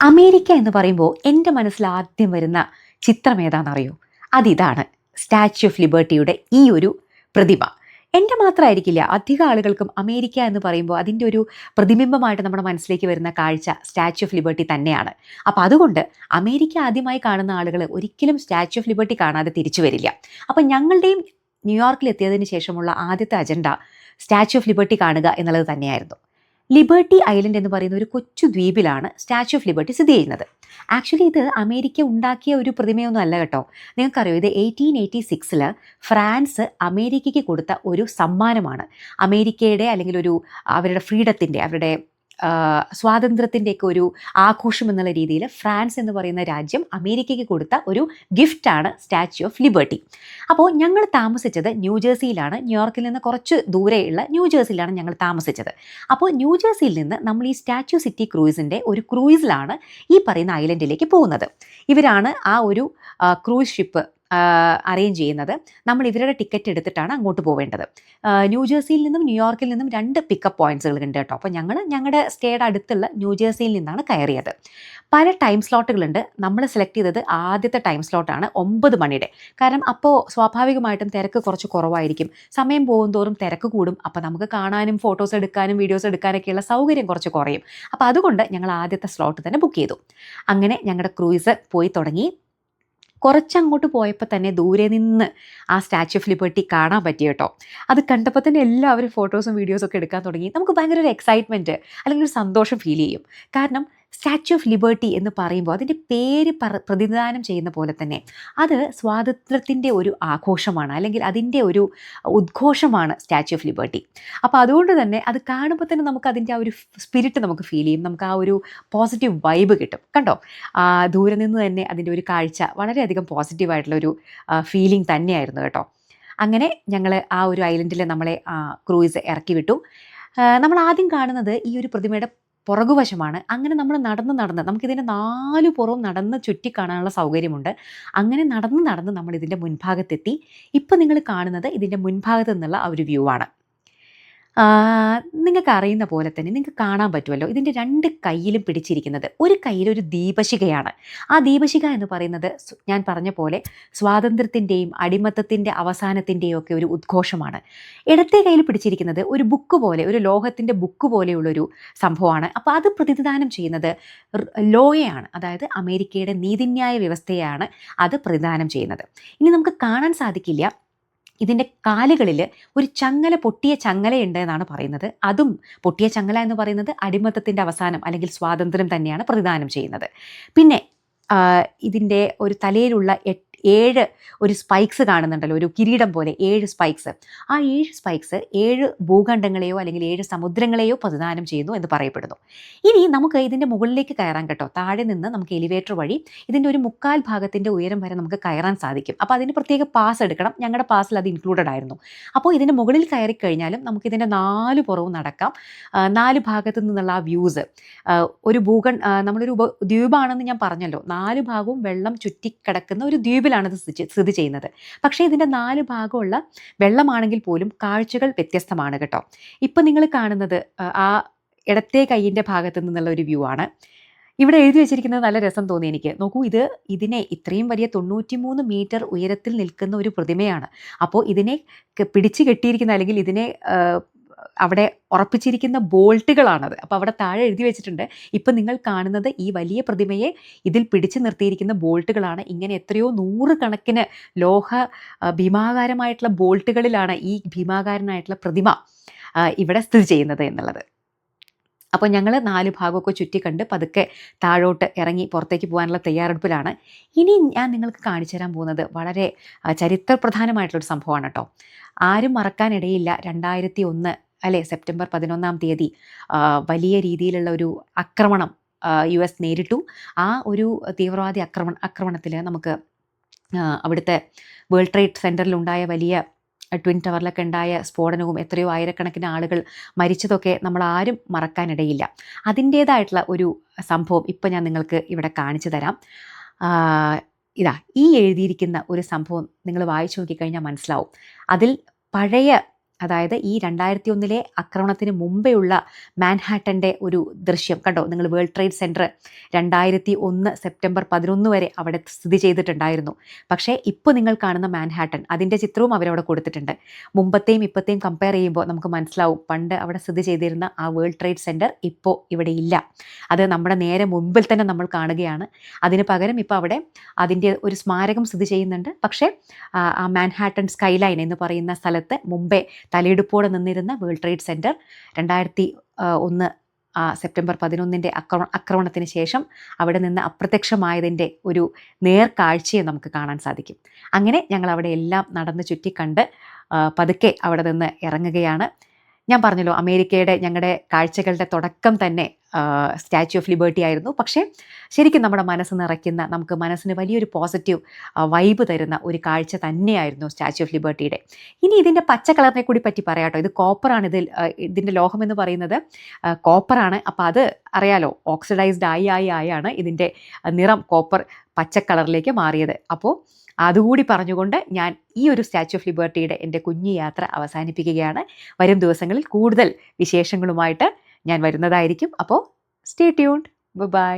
America എന്ന് പറയുമ്പോൾ എൻ്റെ മനസ്സിൽ ആദ്യം വരുന്ന ചിത്രം ഏതാണെന്നറിയോ? അതിതാണ് സ്റ്റാച്യു ഓഫ് ലിബർട്ടിയുടെ ഈ ഒരു പ്രതിമ. എൻ്റെ മാത്രമായിരിക്കില്ല, അധികം ആളുകൾക്കും അമേരിക്ക എന്ന് പറയുമ്പോൾ അതിൻ്റെ ഒരു പ്രതിബിംബമായിട്ട് നമ്മുടെ മനസ്സിലേക്ക് വരുന്ന കാഴ്ച സ്റ്റാച്യു ഓഫ് ലിബർട്ടി തന്നെയാണ്. അപ്പോൾ അതുകൊണ്ട് അമേരിക്ക ആദ്യമായി കാണുന്ന ആളുകൾ ഒരിക്കലും സ്റ്റാച്യു ഓഫ് ലിബർട്ടി കാണാതെ തിരിച്ചു വരില്ല. അപ്പം ഞങ്ങളുടെയും ന്യൂയോർക്കിൽ എത്തിയതിന് ശേഷമുള്ള ആദ്യത്തെ അജണ്ട സ്റ്റാച്യു ഓഫ് ലിബർട്ടി കാണുക എന്നുള്ളത് തന്നെയായിരുന്നു. ലിബർട്ടി ഐലൻഡ് എന്ന് പറയുന്ന ഒരു കൊച്ചു ദ്വീപിലാണ് സ്റ്റാച്യു ഓഫ് ലിബർട്ടി സ്ഥിതി ചെയ്യുന്നത്. ആക്ച്വലി ഇത് അമേരിക്ക ഉണ്ടാക്കിയ ഒരു പ്രതിമയൊന്നും അല്ല കേട്ടോ. നിങ്ങൾക്കറിയോ, ഇത് 1886 ഫ്രാൻസ് അമേരിക്കയ്ക്ക് കൊടുത്ത ഒരു സമ്മാനമാണ്. അമേരിക്കയുടെ അല്ലെങ്കിൽ ഒരു അവരുടെ ഫ്രീഡത്തിൻ്റെ, അവരുടെ സ്വാതന്ത്ര്യത്തിൻ്റെയൊക്കെ ഒരു ആഘോഷം എന്നുള്ള രീതിയിൽ ഫ്രാൻസ് എന്ന് പറയുന്ന രാജ്യം അമേരിക്കയ്ക്ക് കൊടുത്ത ഒരു ഗിഫ്റ്റാണ് സ്റ്റാച്യു ഓഫ് ലിബർട്ടി. അപ്പോൾ ഞങ്ങൾ താമസിച്ചത് ന്യൂജേഴ്സിയിലാണ്. ന്യൂയോർക്കിൽ നിന്ന് കുറച്ച് ദൂരെയുള്ള ന്യൂജേഴ്സിയിലാണ് ഞങ്ങൾ താമസിച്ചത്. അപ്പോൾ ന്യൂജേഴ്സിയിൽ നിന്ന് നമ്മൾ ഈ സ്റ്റാച്യു സിറ്റി ക്രൂയിസിൻ്റെ ഒരു ക്രൂയിസിലാണ് ഈ പറയുന്ന ഐലൻഡിലേക്ക് പോകുന്നത്. ഇവരാണ് ആ ഒരു ക്രൂയിസ് ഷിപ്പ് അറേഞ്ച് ചെയ്യുന്നത്. നമ്മൾ ഇവരുടെ ടിക്കറ്റ് എടുത്തിട്ടാണ് അങ്ങോട്ട് പോവേണ്ടത്. ന്യൂജേഴ്സിയിൽ നിന്നും ന്യൂയോർക്കിൽ നിന്നും 2 പിക്കപ്പ് പോയിന്റ്സുകൾ ഉണ്ട് കേട്ടോ. അപ്പോൾ ഞങ്ങളുടെ സ്റ്റേയുടെ അടുത്തുള്ള ന്യൂജേഴ്സിയിൽ നിന്നാണ് കയറിയത്. പല ടൈം സ്ലോട്ടുകളുണ്ട്. നമ്മൾ സെലക്ട് ചെയ്തത് ആദ്യത്തെ ടൈം സ്ലോട്ടാണ് 9 മണിയുടെ. കാരണം അപ്പോൾ സ്വാഭാവികമായിട്ടും തിരക്ക് കുറച്ച് കുറവായിരിക്കും. സമയം പോകുന്തോറും തിരക്ക് കൂടും. അപ്പോൾ നമുക്ക് കാണാനും ഫോട്ടോസ് എടുക്കാനും വീഡിയോസ് എടുക്കാനൊക്കെയുള്ള സൗകര്യം കുറച്ച് കുറയും. അപ്പോൾ അതുകൊണ്ട് ഞങ്ങൾ ആദ്യത്തെ സ്ലോട്ട് തന്നെ ബുക്ക് ചെയ്തു. അങ്ങനെ ഞങ്ങളുടെ ക്രൂയിസ് പോയി തുടങ്ങി. കുറച്ചങ്ങോട്ട് പോയപ്പോൾ തന്നെ ദൂരെ നിന്ന് ആ സ്റ്റാച്യു ഓഫ് ലിബർട്ടി കാണാൻ പറ്റി കേട്ടോ. അത് കണ്ടപ്പോൾ തന്നെ എല്ലാവരും ഫോട്ടോസും വീഡിയോസും ഒക്കെ എടുക്കാൻ തുടങ്ങി. നമുക്ക് ഭയങ്കര ഒരു എക്സൈറ്റ്മെൻറ്റ് അല്ലെങ്കിൽ ഒരു സന്തോഷം ഫീൽ ചെയ്യും. കാരണം സ്റ്റാച്യു ഓഫ് ലിബർട്ടി എന്ന് പറയുമ്പോൾ അതിൻ്റെ പേര് പ്രതിനിധാനം ചെയ്യുന്ന പോലെ തന്നെ അത് സ്വാതന്ത്ര്യത്തിൻ്റെ ഒരു ആഘോഷമാണ്, അല്ലെങ്കിൽ അതിൻ്റെ ഒരു ഉദ്ഘോഷമാണ് സ്റ്റാച്യു ഓഫ് ലിബർട്ടി. അപ്പോൾ അതുകൊണ്ട് തന്നെ അത് കാണുമ്പോൾ തന്നെ നമുക്ക് അതിൻ്റെ ആ ഒരു സ്പിരിറ്റ് നമുക്ക് ഫീൽ ചെയ്യും. നമുക്ക് ആ ഒരു പോസിറ്റീവ് വൈബ് കിട്ടും. കണ്ടോ, ദൂരെ നിന്ന് തന്നെ അതിൻ്റെ ഒരു കാഴ്ച വളരെയധികം പോസിറ്റീവായിട്ടുള്ളൊരു ഫീലിംഗ് തന്നെയായിരുന്നു കേട്ടോ. അങ്ങനെ ഞങ്ങൾ ആ ഒരു ഐലൻഡിൽ നമ്മളെ ക്രൂയിസ് ഇറക്കി വിട്ടു. നമ്മൾ ആദ്യം കാണുന്നത് ഈ ഒരു പ്രതിമയുടെ പുറകുവശമാണ്. അങ്ങനെ നമ്മൾ നടന്ന് നമുക്കിതിൻ്റെ 4 പുറവും നടന്ന് ചുറ്റി കാണാനുള്ള സൗകര്യമുണ്ട്. അങ്ങനെ നടന്ന് നമ്മൾ ഇതിൻ്റെ മുൻഭാഗത്തെത്തി. ഇപ്പം നിങ്ങൾ കാണുന്നത് ഇതിൻ്റെ മുൻഭാഗത്ത് നിന്നുള്ള ആ ഒരു വ്യൂ ആണ്. നിങ്ങൾക്ക് അറിയുന്ന പോലെ തന്നെ നിങ്ങൾക്ക് കാണാൻ പറ്റുമല്ലോ, ഇതിൻ്റെ 2 കൈയിലും പിടിച്ചിരിക്കുന്നത്, ഒരു കയ്യിൽ ഒരു ദീപശിഖയാണ്. ആ ദീപശിഖ എന്ന് പറയുന്നത് ഞാൻ പറഞ്ഞ പോലെ സ്വാതന്ത്ര്യത്തിൻ്റെയും അടിമത്തത്തിൻ്റെ അവസാനത്തിൻ്റെയും ഒക്കെ ഒരു ഉദ്ഘോഷമാണ്. ഇടത്തെ കയ്യിൽ പിടിച്ചിരിക്കുന്നത് ഒരു ബുക്ക് പോലെ, ഒരു ലോഹത്തിൻ്റെ ബുക്ക് പോലെയുള്ളൊരു സംഭവമാണ്. അപ്പോൾ അത് പ്രതിനിധാനം ചെയ്യുന്നത് ലോയെയാണ്, അതായത് അമേരിക്കയുടെ നീതിന്യായ വ്യവസ്ഥയാണ് അത് പ്രതിനിധാനം ചെയ്യുന്നത്. ഇനി നമുക്ക് കാണാൻ സാധിക്കില്ല, ഇതിൻ്റെ കാലുകളിൽ ഒരു ചങ്ങല, പൊട്ടിയ ചങ്ങലയുണ്ട് എന്നാണ് പറയുന്നത്. അതും പൊട്ടിയ ചങ്ങല എന്ന് പറയുന്നത് അടിമത്തത്തിൻ്റെ അവസാനം അല്ലെങ്കിൽ സ്വാതന്ത്ര്യം തന്നെയാണ് പ്രതിദാനം ചെയ്യുന്നത്. പിന്നെ ഇതിൻ്റെ ഒരു തലയിലുള്ള 7 ഒരു സ്പൈക്സ് കാണുന്നുണ്ടല്ലോ, ഒരു കിരീടം പോലെ 7 സ്പൈക്സ്. ആ 7 സ്പൈക്സ് 7 ഭൂഖണ്ഡങ്ങളെയോ അല്ലെങ്കിൽ 7 സമുദ്രങ്ങളെയോ പ്രതിദാനം ചെയ്യുന്നു എന്ന് പറയപ്പെടുന്നു. ഇനി നമുക്ക് ഇതിൻ്റെ മുകളിലേക്ക് കയറാൻ കേട്ടോ. താഴെ നിന്ന് നമുക്ക് എലിവേറ്റർ വഴി ഇതിൻ്റെ ഒരു 3/4 ഭാഗത്തിൻ്റെ ഉയരം വരെ നമുക്ക് കയറാൻ സാധിക്കും. അപ്പോൾ അതിന് പ്രത്യേക പാസ് എടുക്കണം. ഞങ്ങളുടെ പാസിൽ അത് ഇൻക്ലൂഡഡ് ആയിരുന്നു. അപ്പോൾ ഇതിൻ്റെ മുകളിൽ കയറി കഴിഞ്ഞാലും നമുക്കിതിൻ്റെ 4 പുറവും നടക്കാം. 4 ഭാഗത്തു നിന്നുള്ള ആ വ്യൂസ്, ഒരു നമ്മളൊരു ദ്വീപാണെന്ന് ഞാൻ പറഞ്ഞല്ലോ. 4 ഭാഗവും വെള്ളം ചുറ്റിക്കിടക്കുന്ന ഒരു ദ്വീപിൽ ഇത് സ്ഥിതി ചെയ്യുന്നത്. പക്ഷേ ഇതിൻ്റെ 4 ഭാഗമുള്ള വെള്ളമാണെങ്കിൽ പോലും കാഴ്ചകൾ വ്യത്യസ്തമാണ് കേട്ടോ. ഇപ്പം നിങ്ങൾ കാണുന്നത് ആ ഇടത്തെ കൈയിൻ്റെ ഭാഗത്തു നിന്നുള്ള ഒരു വ്യൂ ആണ്. ഇവിടെ എഴുതി വെച്ചിരിക്കുന്നത് നല്ല രസം തോന്നി എനിക്ക്. നോക്കൂ, ഇതിനെ ഇത്രയും വലിയ 93 മീറ്റർ ഉയരത്തിൽ നിൽക്കുന്ന ഒരു പ്രതിമയാണ്. അപ്പോൾ ഇതിനെ പിടിച്ചു കെട്ടിയിരിക്കുന്ന അല്ലെങ്കിൽ ഇതിനെ അവിടെ ഉറപ്പിച്ചിരിക്കുന്ന ബോൾട്ടുകളാണത്. അപ്പോൾ അവിടെ താഴെ എഴുതി വെച്ചിട്ടുണ്ട്, ഇപ്പം നിങ്ങൾ കാണുന്നത് ഈ വലിയ പ്രതിമയെ ഇതിൽ പിടിച്ചു നിർത്തിയിരിക്കുന്ന ബോൾട്ടുകളാണ്. ഇങ്ങനെ എത്രയോ 100 കണക്കിന് ലോഹ ഭീമാകാരമായിട്ടുള്ള ബോൾട്ടുകളിലാണ് ഈ ഭീമാകാരനായിട്ടുള്ള പ്രതിമ ഇവിടെ സ്ഥിതി ചെയ്യുന്നത് എന്നുള്ളത്. അപ്പോൾ ഞങ്ങൾ 4 ഭാഗമൊക്കെ ചുറ്റിക്കണ്ട് പതുക്കെ താഴോട്ട് ഇറങ്ങി പുറത്തേക്ക് പോകാനുള്ള തയ്യാറെടുപ്പിലാണ്. ഇനി ഞാൻ നിങ്ങൾക്ക് കാണിച്ചു തരാൻ പോകുന്നത് വളരെ ചരിത്രപ്രധാനമായിട്ടുള്ളൊരു സംഭവമാണ് കേട്ടോ. ആരും മറക്കാനിടയില്ല, 2001 അല്ലേ, സെപ്റ്റംബർ 11-ാം തീയതി വലിയ രീതിയിലുള്ള ഒരു ആക്രമണം US നേരിട്ടു. ആ ഒരു തീവ്രവാദി ആക്രമണത്തിൽ നമുക്ക് അവിടുത്തെ വേൾഡ് ട്രേഡ് സെൻറ്ററിലുണ്ടായ വലിയ ട്വിൻ ടവറിലൊക്കെ ഉണ്ടായ സ്ഫോടനവും എത്രയോ ആയിരക്കണക്കിന് ആളുകൾ മരിച്ചതൊക്കെ നമ്മൾ ആരും മറക്കാനിടയില്ല. അതിൻ്റേതായിട്ടുള്ള ഒരു സംഭവം ഇപ്പം ഞാൻ നിങ്ങൾക്ക് ഇവിടെ കാണിച്ചു തരാം. ഇതാ ഈ എഴുതിയിരിക്കുന്ന ഒരു സംഭവം നിങ്ങൾ വായിച്ചു നോക്കിക്കഴിഞ്ഞാൽ മനസ്സിലാവും. അതിൽ പഴയ അതായത് ഈ 2001 ആക്രമണത്തിന് മുമ്പെയുള്ള മാൻഹാട്ടൻ്റെ ഒരു ദൃശ്യം കണ്ടോ നിങ്ങൾ. വേൾഡ് ട്രേഡ് സെൻറ്റർ 2001 സെപ്റ്റംബർ 11 വരെ അവിടെ സ്ഥിതി ചെയ്തിട്ടുണ്ടായിരുന്നു. പക്ഷേ ഇപ്പോൾ നിങ്ങൾ കാണുന്ന മാൻഹാട്ടൻ അതിൻ്റെ ചിത്രവും അവരവിടെ കൊടുത്തിട്ടുണ്ട്. മുമ്പത്തെയും ഇപ്പോഴത്തെയും കമ്പയർ ചെയ്യുമ്പോൾ നമുക്ക് മനസ്സിലാവും പണ്ട് അവിടെ സ്ഥിതി ചെയ്തിരുന്ന ആ വേൾഡ് ട്രേഡ് സെൻറ്റർ ഇപ്പോൾ ഇവിടെ ഇല്ല. അത് നമ്മുടെ നേരെ മുമ്പിൽ തന്നെ നമ്മൾ കാണുകയാണ്. അതിന് പകരം ഇപ്പോൾ അവിടെ അതിൻ്റെ ഒരു സ്മാരകം സ്ഥിതി ചെയ്യുന്നുണ്ട്. പക്ഷേ ആ മാൻഹാട്ടൻ സ്കൈലൈൻ എന്ന് പറയുന്ന സ്ഥലത്ത് മുമ്പേ തലയെടുപ്പോടെ നിന്നിരുന്ന വേൾഡ് ട്രേഡ് സെൻറ്റർ 2001 സെപ്റ്റംബർ 11 ആക്രമണത്തിന് ശേഷം അവിടെ നിന്ന് അപ്രത്യക്ഷമായതിൻ്റെ ഒരു നേർക്കാഴ്ചയെ നമുക്ക് കാണാൻ സാധിക്കും. അങ്ങനെ ഞങ്ങൾ അവിടെ എല്ലാം നടന്ന് ചുറ്റിക്കണ്ട് പതുക്കെ അവിടെ നിന്ന് ഇറങ്ങുകയാണ്. ഞാൻ പറഞ്ഞല്ലോ അമേരിക്കയുടെ ഞങ്ങളുടെ കാഴ്ചകളുടെ തുടക്കം തന്നെ സ്റ്റാച്യു ഓഫ് ലിബർട്ടി ആയിരുന്നു. പക്ഷേ ശരിക്കും നമ്മുടെ മനസ്സ് നിറയ്ക്കുന്ന, നമുക്ക് മനസ്സിന് വലിയൊരു പോസിറ്റീവ് വൈബ് തരുന്ന ഒരു കാഴ്ച തന്നെയായിരുന്നു സ്റ്റാച്യു ഓഫ് ലിബർട്ടിയുടെ. ഇനി ഇതിൻ്റെ പച്ച കളറിനെ കൂടി പറ്റി പറയാട്ടോ. ഇത് കോപ്പറാണ്. ഇതിൻ്റെ ലോഹം എന്ന് പറയുന്നത് കോപ്പറാണ്. അപ്പോൾ അത് അറിയാലോ, ഓക്സിഡൈസ്ഡ് ആയാണ് ഇതിൻ്റെ നിറം കോപ്പർ പച്ച കളറിലേക്ക് മാറിയത്. അപ്പോൾ അതുകൂടി പറഞ്ഞുകൊണ്ട് ഞാൻ ഈ ഒരു സ്റ്റാച്യു ഓഫ് ലിബർട്ടിയുടെ എൻ്റെ കുഞ്ഞു യാത്ര അവസാനിപ്പിക്കുകയാണ്. വരും ദിവസങ്ങളിൽ കൂടുതൽ വിശേഷങ്ങളുമായിട്ട് ഞാൻ വരുന്നതായിരിക്കും. അപ്പോൾ സ്റ്റേ ട്യൂൺഡ്. ബൈ.